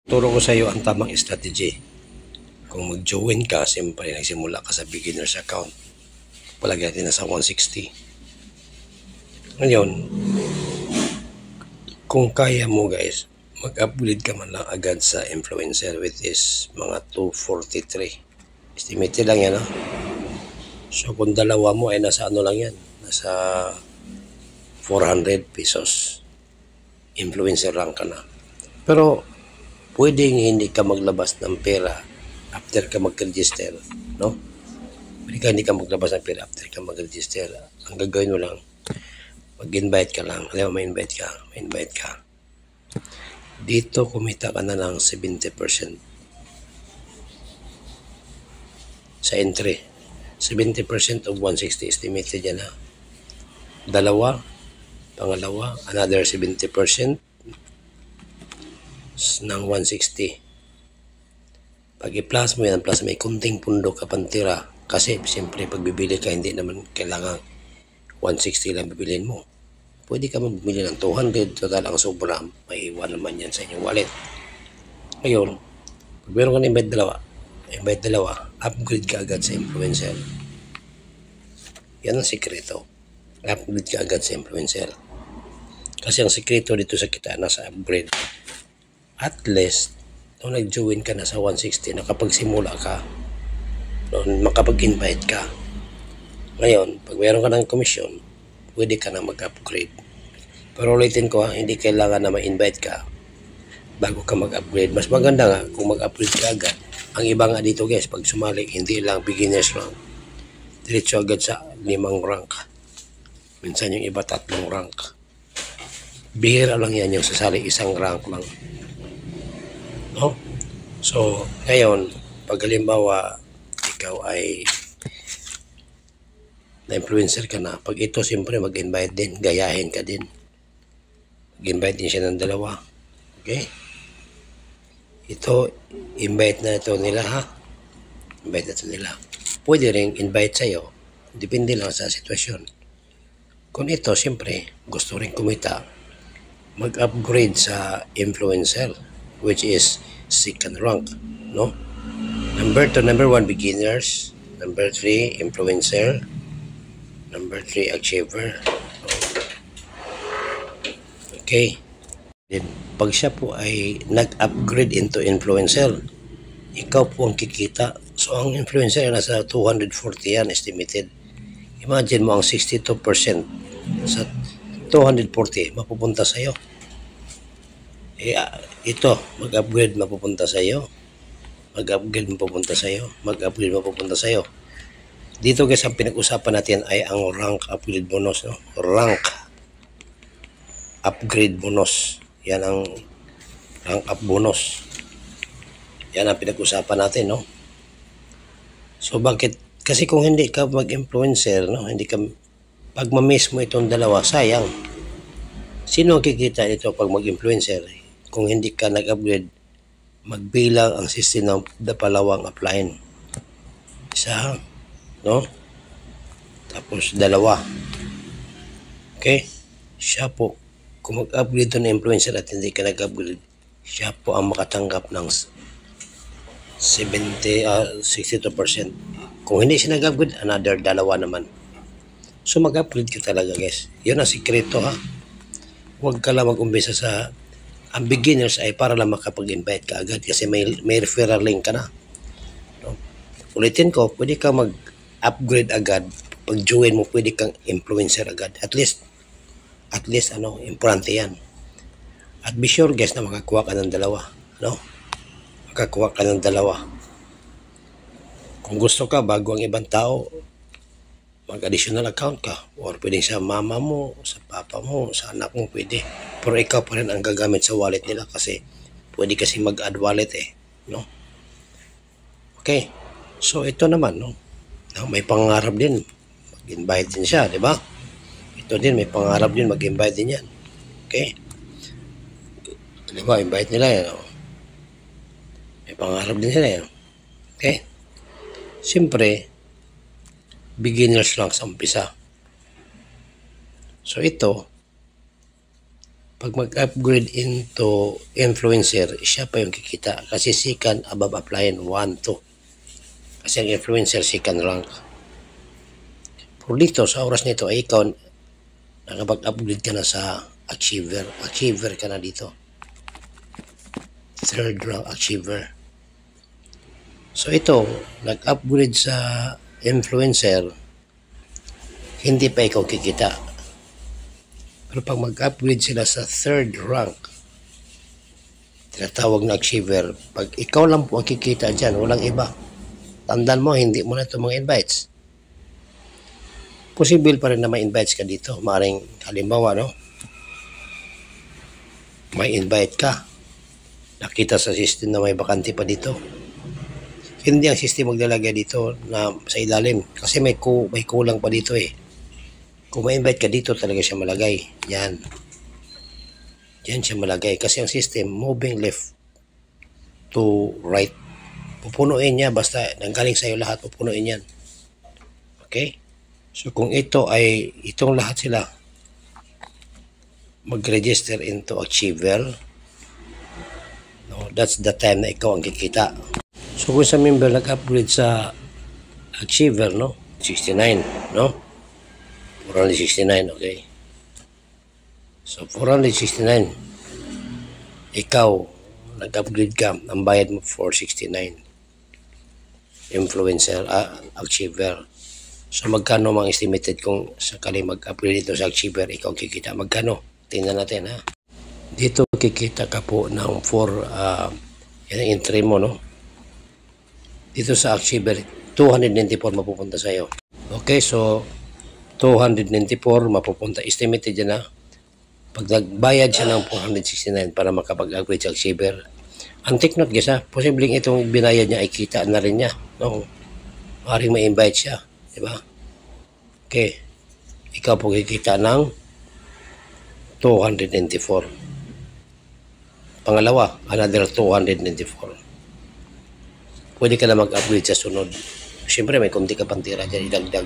Turo ko sa iyo ang tamang strategy. Kung mag-join ka, siyempre nagsimula ka sa beginner's account. Palagay natin nasa 160. Ngayon, kung kaya mo guys, mag-upgrade ka man lang agad sa influencer which is mga 243. Estimated lang yan ha. So kung dalawa mo ay nasa ano lang yan, nasa 400 pesos. Influencer lang ka na. Pero pwedeng hindi ka maglabas ng pera after ka mag-register, no? Pwede ka hindi ka maglabas ng pera after ka mag-register. Ang gagawin mo lang, mag-invite ka lang. Alam mo, may-invite ka. Dito, kumita ka na ng 70% sa entry. 70% of 160 estimated yan ha. Pangalawa, another 70% ng 160. Pag i-plus mo yan, plus may kunting pundo ka pantira. Kasi siyempre pag bibili ka, hindi naman kailangan 160 lang bibilin mo. Pwede ka bumili ng 200, total ang sobra, may iwan naman yan sa inyong wallet. Ngayon, pag meron ka na invite dalawa, upgrade ka agad sa influencer. Yan ang sikreto. Upgrade ka agad sa influencer. Kasi ang sikreto dito sa kita, nasa upgrade. At least, nung nag-join ka na sa 160, nakapagsimula ka, nung makapag-invite ka. Ngayon, pag mayroon ka ng commission, pwede ka na mag-upgrade. Pero ulitin ko ha, hindi kailangan na ma-invite ka bago ka mag-upgrade. Mas maganda nga kung mag-upgrade ka agad. Ang iba nga dito guys, pag sumali, hindi lang beginners rank. Diretso agad sa 5 rank. Minsan yung iba 3 rank. Bihira lang yan yung sasali 1 rank lang. No? So, ngayon, pag halimbawa, ikaw ay na-influencer ka na, pag ito siyempre mag-invite din, gayahin ka din. Mag-invite din siya ng dalawa. Okay? Ito, invite na ito nila ha. Invite na ito nila. Pwede rin invite sa'yo. Depende lang sa sitwasyon. Kung ito, siyempre, gusto rin kumita, mag-upgrade sa influencer, which is 2nd rank, no? Number 1, beginners. Number 3, influencer. Number 3, achiever. Okay. Then, pag siya po ay nag-upgrade into influencer, ikaw po ang kikita. So, ang influencer ay nasa 240 yan, estimated. Imagine mo ang 62% sa 240, mapupunta sa'yo. Ito, mag-upgrade mapupunta sa'yo. Mag-upgrade mapupunta sa'yo. Mag-upgrade mapupunta sa'yo. Dito guys, ang pinag-usapan natin ay ang rank upgrade bonus. No? Rank upgrade bonus. Yan ang rank up bonus. Yan ang pinag-usapan natin. No? So bakit? Kasi kung hindi ka mag-influencer, no? Hindi ka, pag ma-miss mo itong dalawa, sayang. Sino ang kikita ito pag mag-influencer? Kung hindi ka nag-upgrade, magbilang ang system ng dapalawang upline. Isa, no? Tapos dalawa. Okay? Siya po, kung mag-upgrade ito na influencer at hindi ka nag-upgrade, siya po ang makatanggap ng 62%. Kung hindi siya nag-upgrade, another dalawa naman. So mag-upgrade ka talaga guys. Yun ang sikreto ha. Huwag ka lang mag-umpisa sa ang beginners ay para lang makapag-invite ka agad kasi may referral link ka na. No? Ulitin ko, pwede ka mag-upgrade agad. Pag join mo, pwede kang influencer agad. At least importante yan. At be sure guys na makakuha ka ng dalawa. No? Makakuha ka ng dalawa. Kung gusto ka, bago ang ibang tao, mag-additional account ka. Or pwede sa mama mo, sa papa mo, sa anak mo, pwede. Pero ikaw pa rin ang gagamit sa wallet nila kasi pwede kasi mag-add wallet no? Okay. So ito naman, no? May pangarap din. Mag-invite din siya, di ba? Ito din, may pangarap din. Mag-invite din yan. Okay. Di ba? Invite nila yan. No? May pangarap din sila yan. Okay. Siyempre, beginners lang sa umpisa. So ito, Pag mag-upgrade into influencer, siya pa yung kikita. Kasi second above applyan, 1, 2. Kasi ang influencer, second rank. Pero dito, sa oras nito, ay ikaw, nakapag-upgrade ka na sa achiever. Achiever ka na dito. Third rank achiever. So ito, nag-upgrade sa influencer, hindi pa ikaw kikita. Pero pag mag-upgrade sila sa third rank, tinatawag na achiever, pag ikaw lang po ang kikita dyan, walang iba. Tandaan mo, hindi mo na ito mga invites. Possible pa rin na may invites ka dito. Maring halimbawa, no? May invite ka. Nakita sa system na may bakante pa dito. Hindi ang system maglalagay dito na sa ilalim. Kasi may kulang pa dito eh. Kung ma-invite ka dito, talaga siya malagay. Yan. Yan siya malagay. Kasi ang system, moving left to right. Pupunuin niya. Basta nanggaling sa'yo lahat, pupunuin yan. Okay? So kung ito ay, itong lahat sila, mag-register into achiever, no, that's the time na ikaw ang kikita. So kung sa member nag-upgrade sa achiever, no, 69, no? 469, okay. So 469, ikaw nag-upgrade ka, ang bayad mo 469. Influencer, achiever. So magkano mang estimated kung sakali mag-upgrade dito sa achiever, ikaw kikita? Magkano? Tingnan natin ha. Dito kikita ka po ng 4, yan ang entry mo, no? Dito sa achiever, 294 mapupunta sa'yo. Okay, so 294 mapupunta. Estimated dyan na. Pag nagbayad siya ng 469 para makapag-upgrade sa achiever, ang take note guys ha, posibleng itong binayad niya ay kita na rin niya. No? Maring may invite siya. Diba? Okay. Ikaw po kikita ng 294. Pangalawa, another 294. Pwede ka na mag-upgrade sa sunod. Siyempre may kumti ka pantira dyan, idagdag.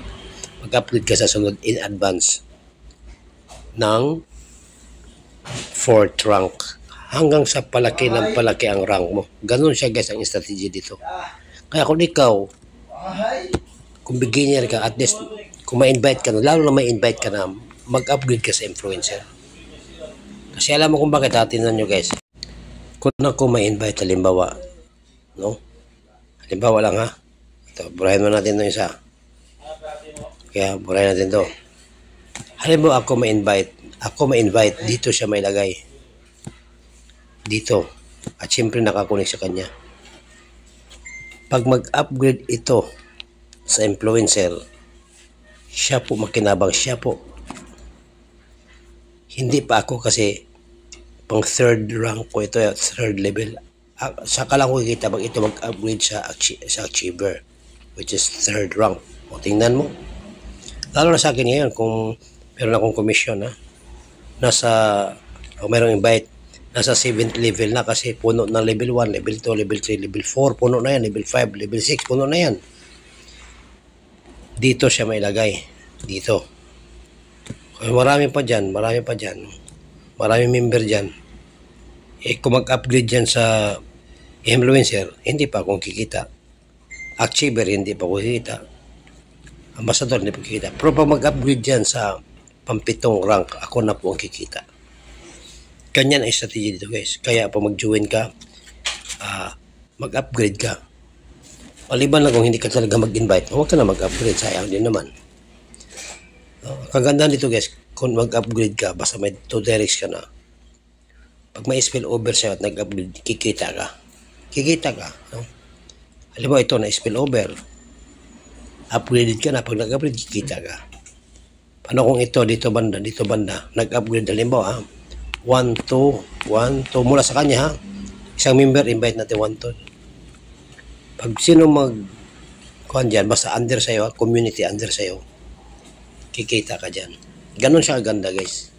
Mag-upgrade ka sa sunod in advance ng 4th rank hanggang sa palaki ng palaki ang rank mo. Ganun siya guys ang strategy dito. Kaya kung ikaw, kung beginner ka, at least kung ma-invite ka na, lalo na ma-invite ka na, mag-upgrade ka sa influencer. Kasi alam mo kung bakit, tingnan nyo guys. Kung ako ma-invite, halimbawa, no? Halimbawa lang ha. Ito, burahin mo natin ito isa. Kaya burahin natin ito. Halimbawa ako ma-invite, dito siya may lagay. Dito. At syempre nakakunik sa kanya. Pag mag-upgrade ito sa influencer, siya po makinabang, siya po. Hindi pa ako kasi pang third rank ko ito, third level. Saka lang ko kikita pag ito mag-upgrade sa achiever, which is third rank. O tingnan mo. Lalo na sa akin ngayon, kung meron akong commission, ha? Merong invite, nasa 7th level na kasi puno ng level 1, level 2, level 3, level 4, puno na yan, level 5, level 6, puno na yan. Dito siya may lagay. Dito. Marami pa dyan. Marami member dyan. Kung mag-upgrade dyan sa influencer, hindi pa akong kikita. Achiever, hindi pa akong kikita. Ambassador, hindi pa kikita. Pero pag mag-upgrade dyan sa pampitong rank, ako na po ang kikita. Ganyan ang strategy dito guys. Kaya pag mag-join ka, mag-upgrade ka. Maliban lang kung hindi ka talaga mag-invite, huwag ka na mag-upgrade. Sayang din naman. Kagandaan dito guys, kung mag-upgrade ka, basta may 2 directs ka na. Pag may spill over sa'yo at nag-upgrade, kikita ka. No? Halimbawa ito na spill over. Upgraded ka na. Pag nag-upgrade, kikita ka. Paano kung ito, dito banda, nag-upgrade, halimbawa, 1, 2, mula sa kanya ha. Isang member, invite natin 1, 2. Pag sino kuhan dyan, basta under sa'yo, community under sa'yo, kikita ka dyan. Ganon siya kaganda guys.